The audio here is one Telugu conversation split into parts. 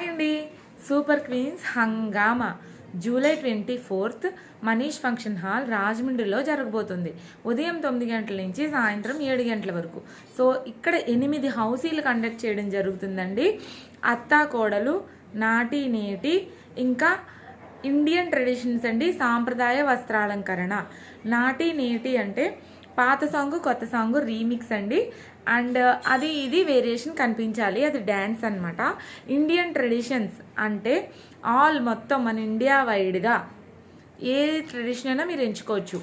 అండి సూపర్ క్వీన్స్ హంగామా July 24th Manish function hall రాజమండ్రిలో జరగబోతుంది. ఉదయం 9 గంటల నుంచి సాయంత్రం 7 గంటల వరకు. సో ఇక్కడ 8 హౌసీలు కండక్ట్ చేయడం జరుగుతుందండి. అత్తా కోడలు, నాటి నేటి, ఇంకా ఇండియన్ ట్రెడిషన్స్ అండి, సాంప్రదాయ వస్త్రాలంకరణ. నాటి నేటి అంటే పాత సాంగ్ కొత్త సాంగ్ రీమిక్స్ అండి. అండ్ అది ఇది వేరియేషన్ కనిపించాలి, అది డ్యాన్స్ అనమాట. ఇండియన్ ట్రెడిషన్స్ అంటే ఆల్ మొత్తం మన ఇండియా వైడ్గా ఏ ట్రెడిషన్ అయినా మీరు ఎంచుకోవచ్చు.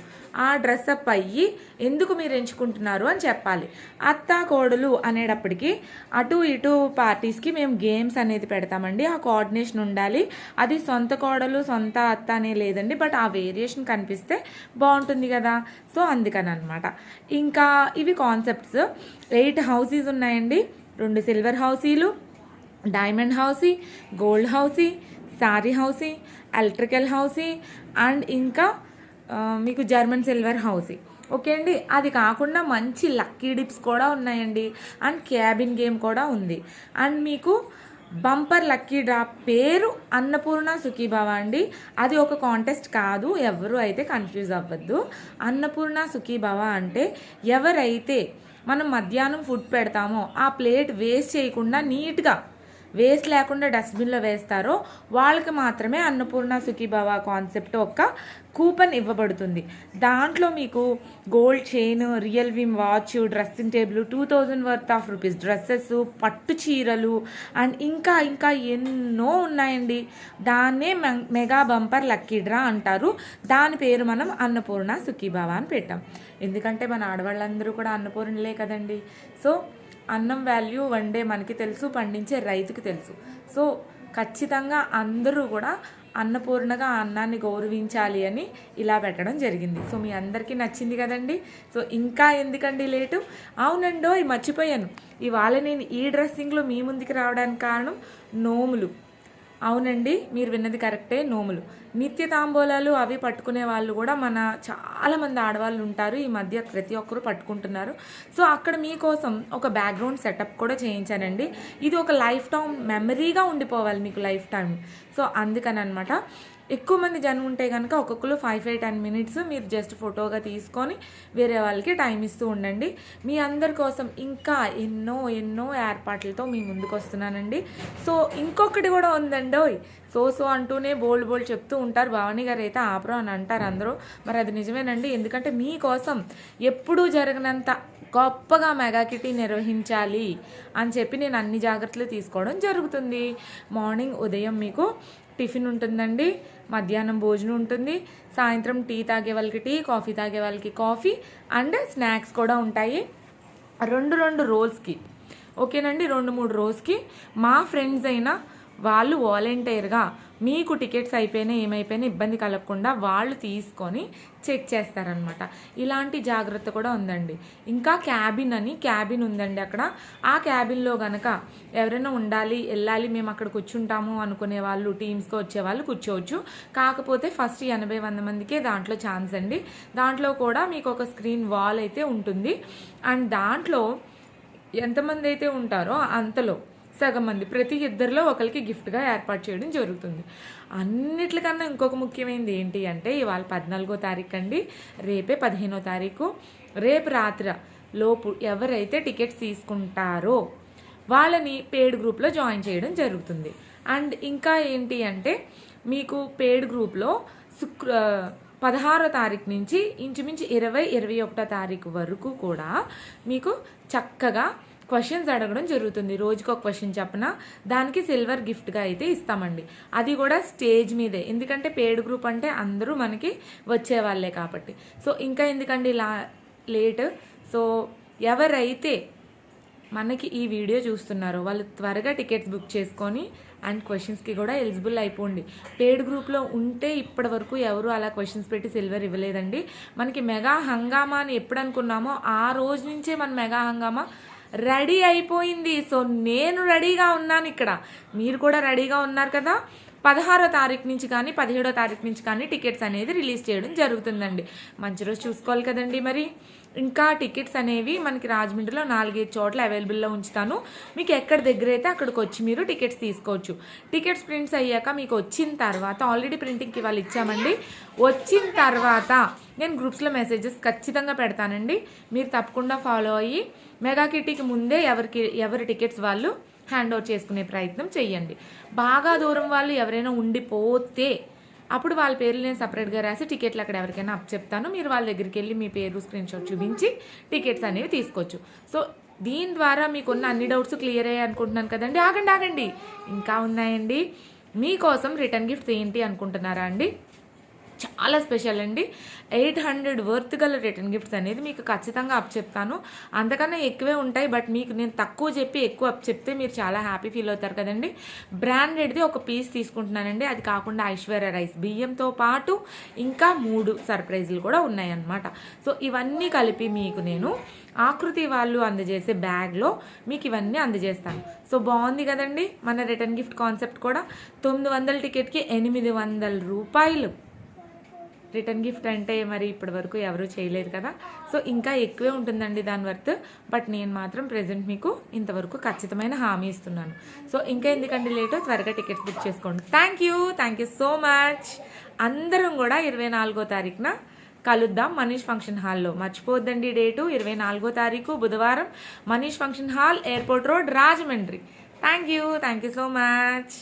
ఆ డ్రెస్అప్ అయ్యి ఎందుకు మీరు ఎంచుకుంటున్నారు అని చెప్పాలి. అత్త కోడలు అనేటప్పటికి అటు ఇటు పార్టీస్కి మేము గేమ్స్ అనేది పెడతామండి. ఆ కోఆర్డినేషన్ ఉండాలి. అది సొంత కోడలు సొంత అత్త అనే లేదండి, బట్ ఆ వేరియేషన్ కనిపిస్తే బాగుంటుంది కదా. సో అందుకని అనమాట. ఇంకా ఇవి కాన్సెప్ట్స్. 8 హౌసీస్ ఉన్నాయండి. 2 సిల్వర్ హౌసీలు, diamond housie, gold housie, sari housie, electrical housie, and ఇంకా మీకు జర్మన్ సిల్వర్ హౌసీ. ఓకే అండి. అది కాకుండా మంచి లక్కీ డిప్స్ కూడా ఉన్నాయండి. అండ్ క్యాబిన్ గేమ్ కూడా ఉంది. అండ్ మీకు బంపర్ లక్కీ డ్రా పేరు అన్నపూర్ణ సుఖీభవ అండి. అది ఒక కాంటెస్ట్ కాదు, ఎవరు అయితే కన్ఫ్యూజ్ అవ్వద్దు. అన్నపూర్ణ సుఖీభవ అంటే ఎవరైతే మనం మధ్యాహ్నం ఫుడ్ పెడతామో ఆ ప్లేట్ వేస్ట్ చేయకుండా నీట్గా వేస్ట్ లేకుండా డస్ట్బిన్లో వేస్తారో వాళ్ళకి మాత్రమే అన్నపూర్ణ సుఖీభవ కాన్సెప్ట్ ఒక కూపన్ ఇవ్వబడుతుంది. దాంట్లో మీకు gold chain, real Vim watch, dressing table, 2000 worth of rupees dresses, పట్టు చీరలు, అండ్ ఇంకా ఇంకా ఎన్నో ఉన్నాయండి. దాన్నే మెగా బంపర్ లక్కీ డ్రా అంటారు. దాని పేరు మనం అన్నపూర్ణ సుఖీభవ అని పెట్టాం. ఎందుకంటే మన ఆడవాళ్ళందరూ కూడా అన్నపూర్ణలే కదండి. సో అన్నం వాల్యూ వండే మనకి తెలుసు, పండించే రైతుకి తెలుసు. సో ఖచ్చితంగా అందరూ కూడా అన్నపూర్ణగా అన్నాన్ని గౌరవించాలి అని ఇలా పెట్టడం జరిగింది. సో మీ అందరికీ నచ్చింది కదండి. సో ఇంకా ఎందుకండి లేటు? అవునండో మర్చిపోయాను, ఇవాళ నేను ఈ డ్రెస్సింగ్లో మీ ముందుకు రావడానికి కారణం నోములు. అవునండి, మీరు విన్నది కరెక్టే, నోములు. నిత్య తాంబూలాలు అవి పట్టుకునే వాళ్ళు కూడా మన చాలామంది ఆడవాళ్ళు ఉంటారు. ఈ మధ్య ప్రతి ఒక్కరు పట్టుకుంటున్నారు. సో అక్కడ మీకోసం ఒక బ్యాక్గ్రౌండ్ సెటప్ కూడా చేయించానండి. ఇది ఒక లైఫ్ టైం మెమరీగా ఉండిపోవాలి మీకు లైఫ్ టైం. సో అందుకని అనమాట. ఎక్కువ మంది జనం ఉంటే కనుక ఒక్కొక్కరు 5-10 మినిట్స్ మీరు జస్ట్ ఫోటోగా తీసుకొని వేరే వాళ్ళకి టైం ఇస్తూ ఉండండి. మీ అందరి కోసం ఇంకా ఎన్నో ఎన్నో ఏర్పాట్లతో మీ ముందుకు వస్తున్నానండి. సో ఇంకొకటి కూడా ఉందండి. సో అంటూనే బోల్డ్ చెప్తూ ఉంటారు. భవానీ గారు అయితే ఆపరు అని అంటారు అందరూ. మరి అది నిజమేనండి. ఎందుకంటే మీకోసం ఎప్పుడూ జరగనంత గొప్పగా మెగా కిటీ నిర్వహించాలి అని చెప్పి నేను అన్ని జాగ్రత్తలు తీసుకోవడం జరుగుతుంది. మార్నింగ్ ఉదయం మీకు టిఫిన్ ఉంటుందండి, మధ్యాహ్నం భోజనం ఉంటుంది, సాయంత్రం టీ తాగే వాళ్ళకి టీ, కాఫీ తాగే వాళ్ళకి కాఫీ, అండ్ స్నాక్స్ కూడా ఉంటాయి. 2 రోల్స్కి ఓకేనండి. 2-3 రోజుకి మా ఫ్రెండ్స్ అయినా వాళ్ళు వాలంటీర్గా మీకు టికెట్స్ అయిపోయినా ఏమైపోయినా ఇబ్బంది కలగకుండా వాళ్ళు తీసుకొని చెక్ చేస్తారనమాట. ఇలాంటి జాగ్రత్త కూడా ఉందండి. ఇంకా క్యాబిన్ ఉందండి అక్కడ. ఆ క్యాబిన్లో కనుక ఎవరైనా ఉండాలి, వెళ్ళాలి, మేము అక్కడ కూర్చుంటాము అనుకునే వాళ్ళు, టీమ్స్కి వచ్చే వాళ్ళు కూర్చోవచ్చు. కాకపోతే ఫస్ట్ 80-100 మందికే దాంట్లో ఛాన్స్ అండి. దాంట్లో కూడా మీకు ఒక స్క్రీన్ వాల్ అయితే ఉంటుంది. అండ్ దాంట్లో ఎంతమంది అయితే ఉంటారో అంతలో సగం మంది, ప్రతి ఇద్దరిలో ఒకరికి గిఫ్ట్గా ఏర్పాటు చేయడం జరుగుతుంది. అన్నిట్లకన్నా ఇంకొక ముఖ్యమైనది ఏంటి అంటే ఇవాళ 14వ తారీఖు అండి, రేపే 15వ తారీఖు. రేపు రాత్రి లోపు ఎవరైతే టికెట్స్ తీసుకుంటారో వాళ్ళని పెయిడ్ గ్రూప్లో జాయిన్ చేయడం జరుగుతుంది. అండ్ ఇంకా ఏంటి అంటే మీకు పెయిడ్ గ్రూప్లో 16వ తారీఖు నుంచి ఇంచుమించు 20-21వ తారీఖు వరకు కూడా మీకు చక్కగా క్వశ్చన్స్ అడగడం జరుగుతుంది. రోజుకు ఒక క్వశ్చన్ చెప్పిన దానికి సిల్వర్ గిఫ్ట్గా అయితే ఇస్తామండి. అది కూడా స్టేజ్ మీదే, ఎందుకంటే పెయిడ్ గ్రూప్ అంటే అందరూ మనకి వచ్చే వాళ్ళే కాబట్టి. సో ఇంకా ఎందుకండి లేట్. సో ఎవరైతే మనకి ఈ వీడియో చూస్తున్నారో వాళ్ళు త్వరగా టికెట్స్ బుక్ చేసుకొని అండ్ క్వశ్చన్స్కి కూడా ఎలిజిబుల్ అయిపోండి. పెయిడ్ గ్రూప్లో ఉంటే ఇప్పటి వరకు ఎవరు అలా క్వశ్చన్స్ పెట్టి సిల్వర్ ఇవ్వలేదండి. మనకి మెగా హంగామా అని ఎప్పుడు అనుకున్నామో ఆ రోజు నుంచే మన మెగా హంగామా రెడీ అయిపోయింది. సో నేను రెడీగా ఉన్నాను, ఇక్కడ మీరు కూడా రెడీగా ఉన్నారు కదా. 16వ తారీఖు నుంచి కానీ 17వ తారీఖు నుంచి కానీ టికెట్స్ అనేది రిలీజ్ చేయడం జరుగుతుందండి. మంచి రోజు చూసుకోవాలి కదండి. మరి ఇంకా టికెట్స్ అనేవి మనకి రాజమండ్రిలో 4-5 చోట్ల అవైలబుల్లో ఉంచుతాను. మీకు ఎక్కడ దగ్గర అయితే అక్కడికి వచ్చి మీరు టికెట్స్ తీసుకోవచ్చు. టికెట్స్ ప్రింట్స్ అయ్యాక మీకు వచ్చిన తర్వాత ఆల్రెడీ ప్రింటింగ్కి వాళ్ళు ఇచ్చామండి. వచ్చిన తర్వాత నేను గ్రూప్స్లో మెసేజెస్ ఖచ్చితంగా పెడతానండి. మీరు తప్పకుండా ఫాలో అయ్యి మెగా కిటీకి ముందే ఎవరి టికెట్స్ వాళ్ళు హ్యాండ్ ఓవర్ చేసుకునే ప్రయత్నం చేయండి. బాగా దూరం వాళ్ళు ఎవరైనా ఉండిపోతే అప్పుడు వాళ్ళ పేర్లు నేను సపరేట్గా రాసి టికెట్లు అక్కడ ఎవరికైనా అప్ చెప్తాను. మీరు వాళ్ళ దగ్గరికి వెళ్ళి మీ పేరు స్క్రీన్ షాట్ చూపించి టికెట్స్ అనేవి తీసుకోవచ్చు. సో దీని ద్వారా మీకున్న అన్ని డౌట్స్ క్లియర్ అయ్యాయి అనుకుంటున్నాను కదండి. ఆగండి, ఇంకా ఉన్నాయండి. మీకోసం రిటర్న్ గిఫ్ట్స్ ఏంటి అనుకుంటున్నారా అండి? చాలా స్పెషల్ అండి. 800 వర్త్ గల రిటర్న్ గిఫ్ట్స్ అనేది మీకు ఖచ్చితంగా అప్ చెప్తాను. అంతకన్నా ఎక్కువే ఉంటాయి, బట్ మీకు నేను తక్కువ చెప్పి ఎక్కువ అప్ చెప్తే మీరు చాలా హ్యాపీ ఫీల్ అవుతారు కదండి. బ్రాండెడ్ది ఒక పీస్ తీసుకుంటున్నానండి. అది కాకుండా ఐశ్వర్య రైస్ బియ్యంతో పాటు ఇంకా 3 సర్ప్రైజులు కూడా ఉన్నాయన్నమాట. సో ఇవన్నీ కలిపి మీకు నేను ఆకృతి వాళ్ళు అందజేసే బ్యాగ్లో మీకు ఇవన్నీ అందజేస్తాను. సో బాగుంది కదండి మన రిటర్న్ గిఫ్ట్ కాన్సెప్ట్ కూడా. 900 టికెట్కి 800 రూపాయలు రిటర్న్ గిఫ్ట్ అంటే మరి ఇప్పటి వరకు ఎవరూ చేయలేదు కదా. సో ఇంకా ఎక్కువే ఉంటుందండి దాని వర్త్. బట్ నేను మాత్రం ప్రెజెంట్ మీకు ఇంతవరకు ఖచ్చితమైన హామీ ఇస్తున్నాను. సో ఇంకా ఎందుకంటే లేటు, త్వరగా టికెట్స్ బుక్ చేసుకోండి. Thank you so much. అందరం కూడా 24వ తారీఖున కలుద్దాం మనీష్ ఫంక్షన్ హాల్లో. మర్చిపోద్దండి డేటు 24వ తారీఖు బుధవారం, Manish function hall, airport road, Rajahmundry. Thank you so much.